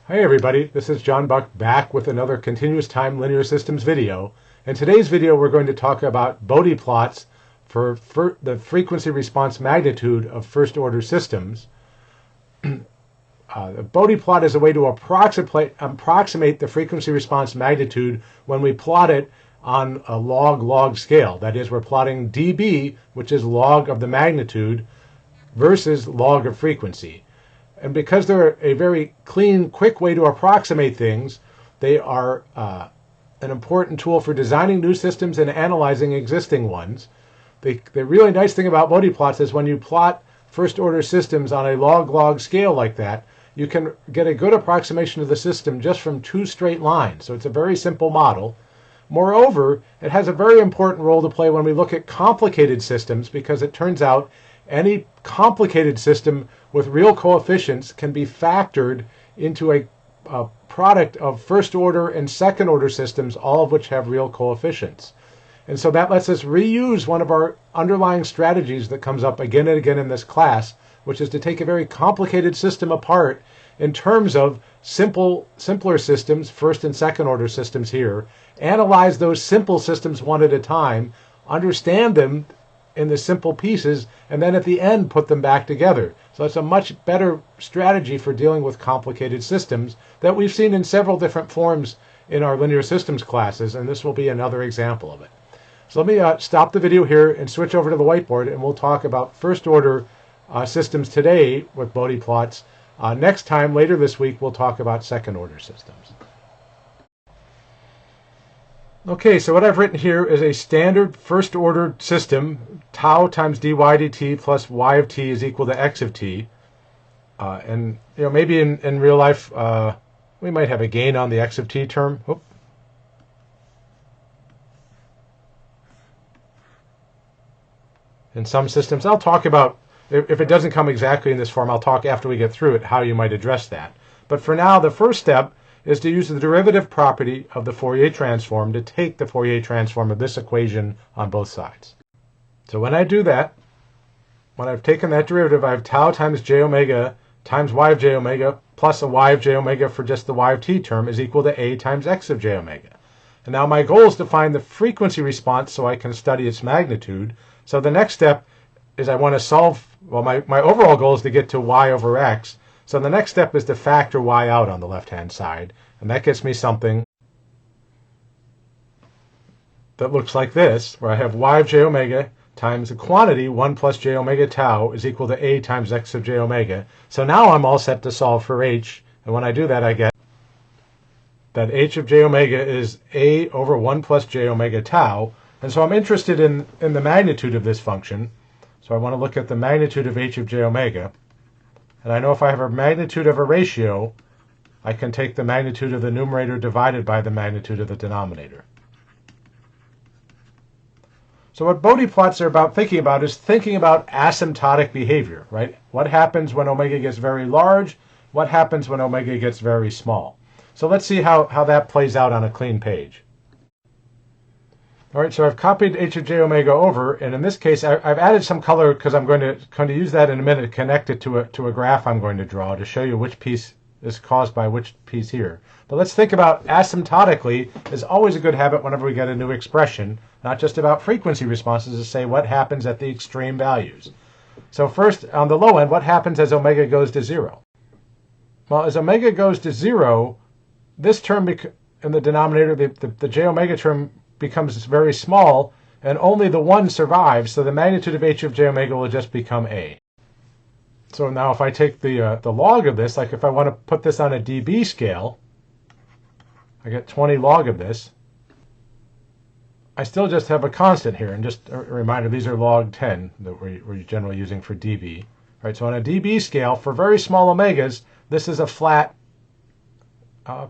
Hi everybody, this is John Buck back with another continuous time linear systems video. In today's video we're going to talk about Bode plots for the frequency response magnitude of first order systems. The Bode plot is a way to approximate the frequency response magnitude when we plot it on a log-log scale. That is, we're plotting dB, which is log of the magnitude, versus log of frequency. And because they're a very clean, quick way to approximate things, they are an important tool for designing new systems and analyzing existing ones. The really nice thing about Bode plots is when you plot first-order systems on a log-log scale like that, you can get a good approximation of the system just from two straight lines. So it's a very simple model. Moreover, it has a very important role to play when we look at complicated systems, because it turns out any complicated system with real coefficients can be factored into a product of first order and second order systems, all of which have real coefficients. And so that lets us reuse one of our underlying strategies that comes up again and again in this class, which is to take a very complicated system apart in terms of simpler systems, first and second order systems here, analyze those simple systems one at a time, understand them in the simple pieces, and then at the end put them back together. So it's a much better strategy for dealing with complicated systems that we've seen in several different forms in our linear systems classes, and this will be another example of it. So let me stop the video here and switch over to the whiteboard, and we'll talk about first order systems today with Bode plots. Next time, later this week, we'll talk about second order systems. Okay, so what I've written here is a standard first order system, tau times dy dt plus y of t is equal to x of t. And maybe in real life we might have a gain on the x of t term. Oop. In some systems, I'll talk about, if it doesn't come exactly in this form, I'll talk after we get through it how you might address that. But for now, the first step is to use the derivative property of the Fourier transform to take the Fourier transform of this equation on both sides. So when I do that, when I've taken that derivative, I have tau times j omega times y of j omega plus a y of j omega for just the y of t term is equal to a times x of j omega. And now my goal is to find the frequency response so I can study its magnitude. So the next step is I want to solve, well, my overall goal is to get to y over x. So the next step is to factor y out on the left-hand side, and that gets me something that looks like this, where I have y of j omega times the quantity 1 plus j omega tau is equal to a times x of j omega. So now I'm all set to solve for h, and when I do that, I get that h of j omega is a over 1 plus j omega tau, and so I'm interested in the magnitude of this function. So I want to look at the magnitude of h of j omega. And I know if I have a magnitude of a ratio, I can take the magnitude of the numerator divided by the magnitude of the denominator. So what Bode plots are thinking about is thinking about asymptotic behavior, right? What happens when omega gets very large? What happens when omega gets very small? So let's see how that plays out on a clean page. All right, so I've copied h of j omega over, and in this case, I've added some color because I'm going to use that in a minute to connect it to a graph I'm going to draw to show you which piece is caused by which piece here. But let's think about asymptotically is always a good habit whenever we get a new expression, not just about frequency responses, to say what happens at the extreme values. So first, on the low end, what happens as omega goes to 0? Well, as omega goes to 0, this term in the denominator, the j omega term, becomes very small, and only the 1 survives, so the magnitude of h of j omega will just become a. So now if I take the log of this, like if I want to put this on a dB scale, I get 20 log of this. I still just have a constant here, and just a reminder, these are log 10 that we're generally using for dB. Right, so on a dB scale, for very small omegas, this is a flat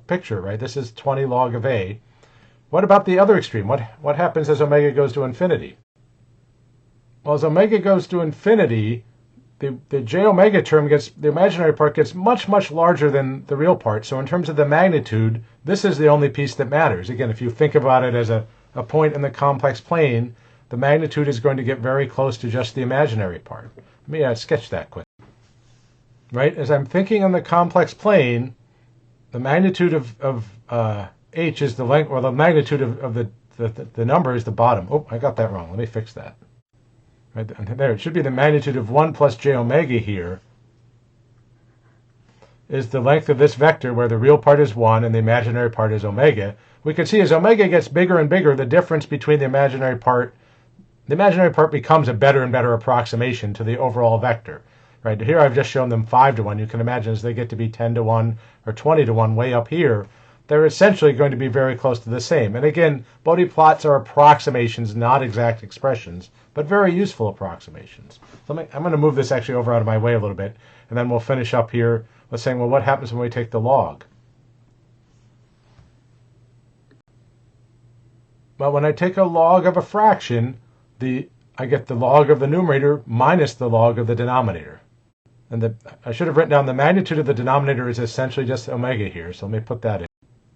picture, right? This is 20 log of a. What about the other extreme? What happens as omega goes to infinity? Well, as omega goes to infinity, the j omega term the imaginary part gets much, much larger than the real part. So in terms of the magnitude, this is the only piece that matters. Again, if you think about it as a point in the complex plane, the magnitude is going to get very close to just the imaginary part. Let me sketch that quick. Right? As I'm thinking on the complex plane, the magnitude of h is the length, or the magnitude of the number is the bottom. Oh, I got that wrong. Let me fix that. Right there, it should be the magnitude of 1 plus j omega here is the length of this vector, where the real part is 1 and the imaginary part is omega. We can see as omega gets bigger and bigger, the difference between the imaginary part becomes a better and better approximation to the overall vector. Right here, I've just shown them 5 to 1. You can imagine as they get to be 10 to 1 or 20 to 1 way up here, they're essentially going to be very close to the same. And again, Bode plots are approximations, not exact expressions, but very useful approximations. So I'm going to move this actually over out of my way a little bit, and then we'll finish up here with saying, well, what happens when we take the log? Well, when I take a log of a fraction, I get the log of the numerator minus the log of the denominator. And I should have written down the magnitude of the denominator is essentially just omega here, so let me put that in.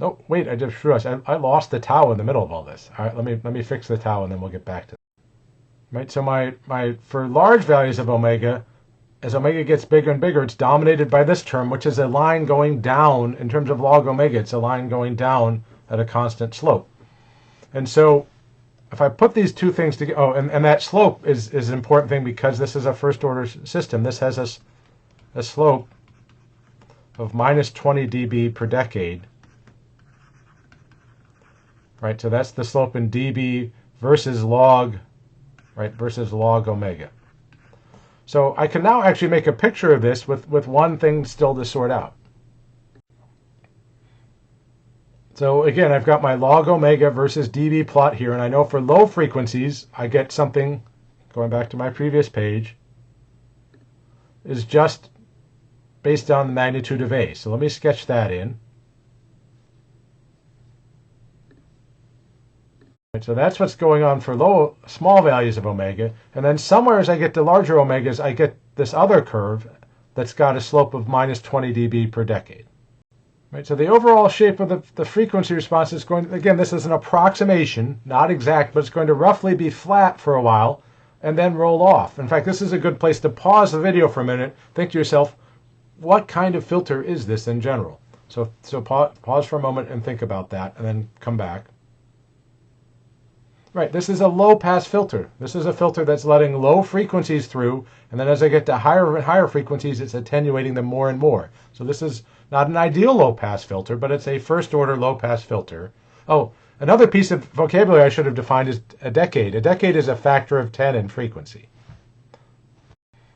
Oh, wait, I just realized I lost the tau in the middle of all this. All right, let me fix the tau, and then we'll get back to it. Right, so for large values of omega, as omega gets bigger and bigger, it's dominated by this term, which is a line going down in terms of log omega. It's a line going down at a constant slope. And so if I put these two things together, and that slope is an important thing because this is a first order system. This has a slope of minus 20 dB per decade. Right, so that's the slope in dB versus log, right, versus log omega. So I can now actually make a picture of this with one thing still to sort out. So again, I've got my log omega versus dB plot here, and I know for low frequencies, I get something, going back to my previous page, is just based on the magnitude of A. So let me sketch that in. So that's what's going on for small values of omega. And then somewhere as I get to larger omegas, I get this other curve that's got a slope of minus 20 dB per decade. Right, so the overall shape of the frequency response is going, again, this is an approximation, not exact, but it's going to roughly be flat for a while and then roll off. In fact, this is a good place to pause the video for a minute. Think to yourself, what kind of filter is this in general? So pause for a moment and think about that, and then come back. Right, this is a low-pass filter. This is a filter that's letting low frequencies through, and then as I get to higher and higher frequencies, it's attenuating them more and more. So this is not an ideal low-pass filter, but it's a first-order low-pass filter. Oh, another piece of vocabulary I should have defined is a decade. A decade is a factor of 10 in frequency.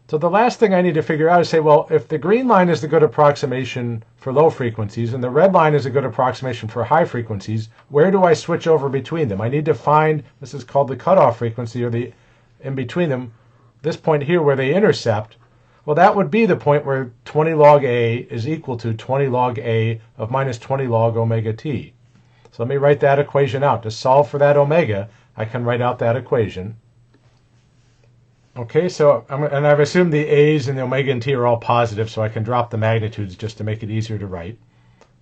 So the last thing I need to figure out is say, well, if the green line is the good approximation for low frequencies and the red line is a good approximation for high frequencies, where do I switch over between them? I need to find, this is called the cutoff frequency, or the in between them, this point here where they intercept. Well, that would be the point where 20 log A is equal to 20 log A of minus 20 log omega t. So let me write that equation out. To solve for that omega, I can write out that equation. Okay, so I've assumed the A's and the omega and t are all positive, so I can drop the magnitudes just to make it easier to write.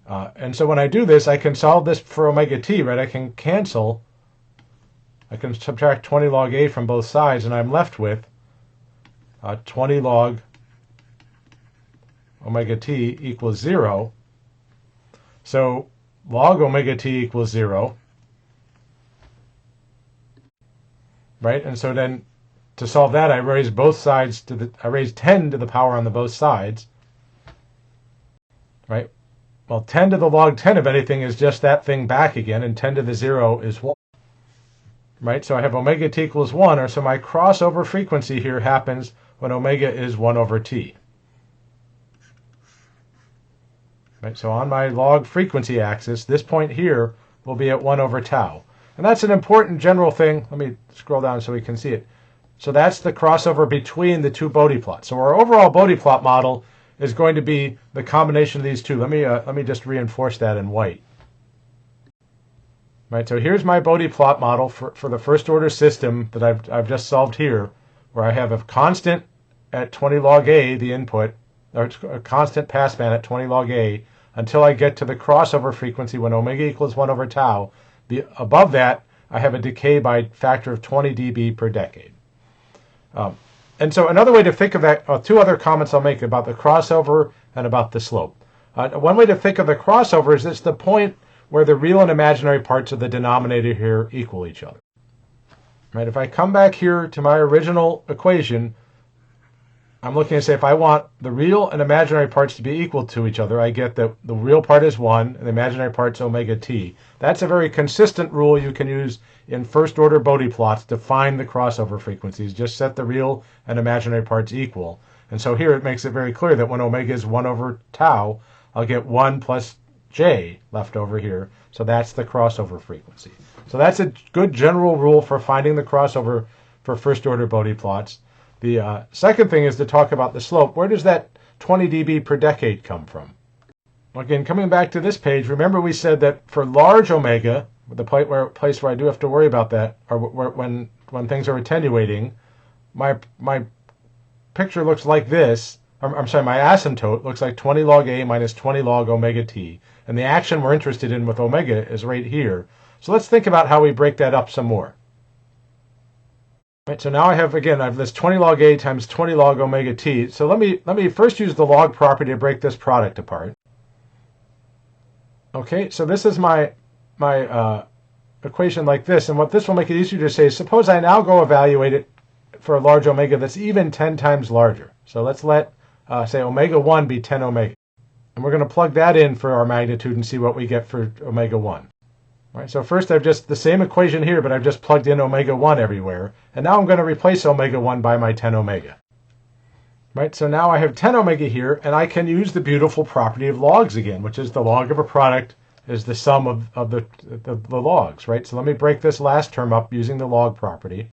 And so when I do this, I can solve this for omega t, right? I can subtract 20 log A from both sides, and I'm left with 20 log omega t equals 0. So log omega t equals 0. Right, and so then to solve that, I raise both sides I raise 10 to the power on both sides. Right? Well, 10 to the log 10 of anything is just that thing back again, and 10 to the 0 is 1. Right? So I have omega t equals 1, or so my crossover frequency here happens when omega is 1 over t. Right? So on my log frequency axis, this point here will be at 1 over tau. And that's an important general thing. Let me scroll down so we can see it. So that's the crossover between the two Bode plots. So our overall Bode plot model is going to be the combination of these two. Let me just reinforce that in white. Right. So here's my Bode plot model for the first order system that I've just solved here, where I have a constant at 20 log A, the input, or a constant passband at 20 log A, until I get to the crossover frequency when omega equals 1 over tau. Above that, I have a decay by factor of 20 dB per decade. And so another way to think of that, two other comments I'll make about the crossover and about the slope. One way to think of the crossover is it's the point where the real and imaginary parts of the denominator here equal each other. Right? If I come back here to my original equation, I'm looking to say if I want the real and imaginary parts to be equal to each other, I get that the real part is 1 and the imaginary part's omega t. That's a very consistent rule you can use in first order Bode plots to find the crossover frequencies. Just set the real and imaginary parts equal. And so here it makes it very clear that when omega is 1 over tau, I'll get 1 plus j left over here. So that's the crossover frequency. So that's a good general rule for finding the crossover for first order Bode plots. The second thing is to talk about the slope. Where does that 20 dB per decade come from? Again, coming back to this page, remember we said that for large omega, the place where I do have to worry about that, or when things are attenuating, my picture looks like this. I'm sorry, my asymptote looks like 20 log A minus 20 log omega t. And the action we're interested in with omega is right here. So let's think about how we break that up some more. Right, so now I have this 20 log A times 20 log omega t. So let me first use the log property to break this product apart. Okay, so this is my equation like this, and what this will make it easier to say is suppose I now go evaluate it for a large omega that's even 10 times larger. So let's let say omega 1 be 10 omega. And we're going to plug that in for our magnitude and see what we get for omega 1. All right, so first I've just the same equation here, but I've just plugged in omega 1 everywhere. And now I'm going to replace omega 1 by my 10 omega. Right, so now I have 10 omega here, and I can use the beautiful property of logs again, which is the log of a product is the sum of the logs, right? So let me break this last term up using the log property.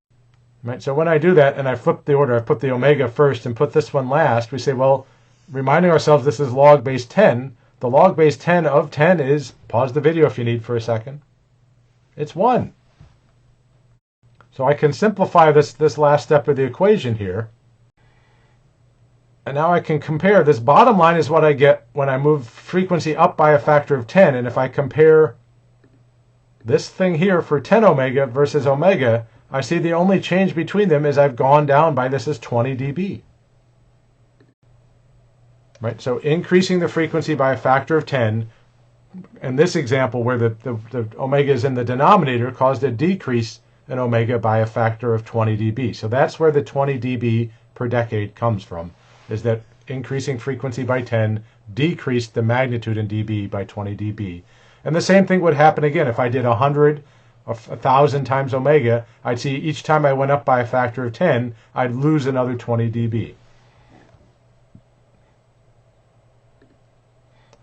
Right, so when I do that and I flip the order, I put the omega first and put this one last, we say, well, reminding ourselves this is log base 10. The log base 10 of 10 is, pause the video if you need for a second, it's 1. So I can simplify this last step of the equation here. And now I can compare. This bottom line is what I get when I move frequency up by a factor of 10. And if I compare this thing here for 10 omega versus omega, I see the only change between them is I've gone down by this is 20 dB. Right? So increasing the frequency by a factor of 10, in this example where the omega is in the denominator, caused a decrease in omega by a factor of 20 dB. So that's where the 20 dB per decade comes from, is that increasing frequency by 10 decreased the magnitude in dB by 20 dB. And the same thing would happen again if I did 100 or 1,000 times omega. I'd see each time I went up by a factor of 10, I'd lose another 20 dB.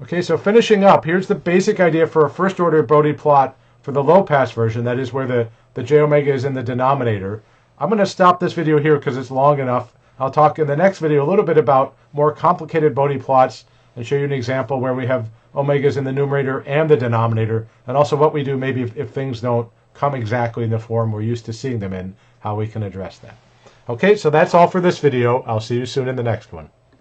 Okay, so finishing up, here's the basic idea for a first order Bode plot for the low pass version, that is where the j omega is in the denominator. I'm going to stop this video here because it's long enough. I'll talk in the next video a little bit about more complicated Bode plots and show you an example where we have omegas in the numerator and the denominator, and also what we do maybe if things don't come exactly in the form we're used to seeing them in, how we can address that. Okay, so that's all for this video. I'll see you soon in the next one.